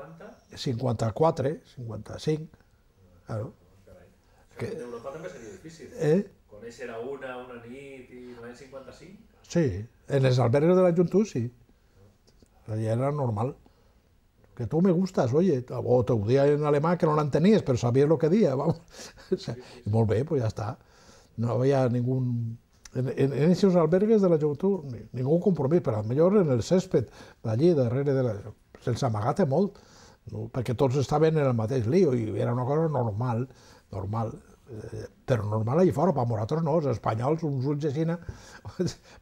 50? 54, 55, claro. En Europa també seria difícil. Conèixer a una nit i l'any 55? Sí, en els albergues de la Junta sí. Allà era normal. Que tú me gustas, oye, o te decía en alemán que no la entendías, pero sabías lo que decía, vamos. Y molt bé, pues ya está. No había ningún... En esos albergues de la joventut, ningún compromís, però millor en el césped, allí, darrere de la... sense amagar-te molt, no? Perquè tots estaven en el mateix lío i era una cosa normal, però normal allà fora, per nosaltres no, els espanyols, uns ulls així,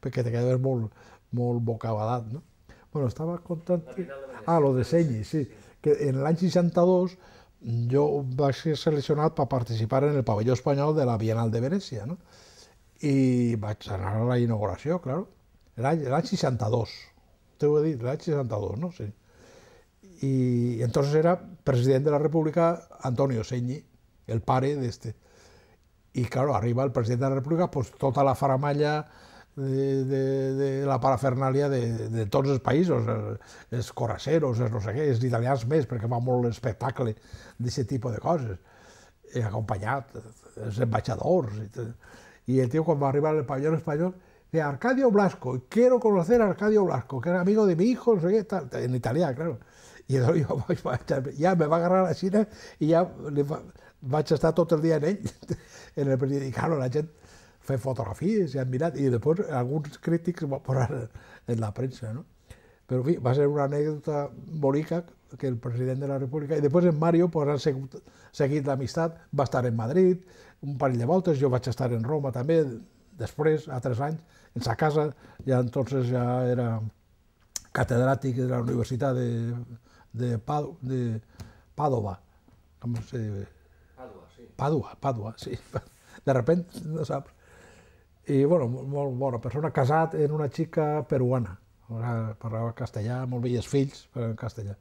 perquè te quedaves molt bocabadat, no? Bueno, estava contant... lo de Senyi, sí. Que en l'any 62 jo vaig ser seleccionat per participar en el pavelló espanyol de la Bienal de Venècia, no? I vaig anar a la inauguració, claro. L'any 62, t'ho he dit, l'any 62, no? Sí. Y entonces era presidente de la República Antonio Senyi, el pare d'este. Y claro, arriba el presidente de la República, pues tota la faramalla de la parafernalia de tots els països, els coraceros, els no sé què, els italians més, perquè fa molt espectacle d'aquest tipus de coses. He acompanyat els ambaixadors. Y el tío cuando va a arribar al pabellón español, dice, Arcadio Blasco, quiero conocer a Arcadio Blasco, que era amigo de mi hijo, no sé qué, tal, en italià, claro. I ja me va agarrar a la Xina i ja vaig estar tot el dia en ell, en el periòdic. I claro, la gent fer fotografies i han mirat, i després alguns crítics van posar en la premsa, no? Però, en fi, va ser una anècdota bonica que el president de la República, i després en Mario pues, han seguit l'amistat, va estar en Madrid un parell de voltes, jo vaig estar en Roma també, després, a 3 anys, en sa casa, ja entonces ja era catedràtic de la Universitat de Padova, com se diu? Padua, sí. De repente, no saps. I, bueno, molt bona persona, casat en una xica peruana, parlava castellà, molt belles fills, però en castellà.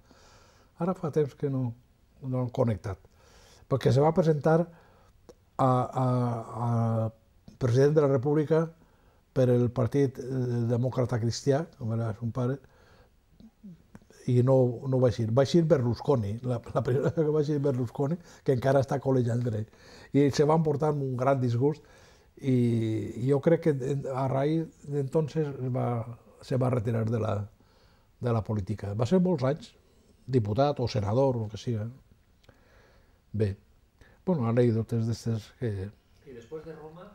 Ara fa temps que no han connectat, perquè se va presentar a president de la República per el Partit Demòcrata Cristià, com era son pare, i no va eixir. Va eixir Berlusconi, la primera que va eixir Berlusconi, que encara està col·legiant per ell. I se van portar un gran disgust, i jo crec que a raïs d'entonces se va retirar de la política. Va ser molts anys diputat o senador, o el que siga. Bé, bueno, anècdotes d'estes que... I després de Roma,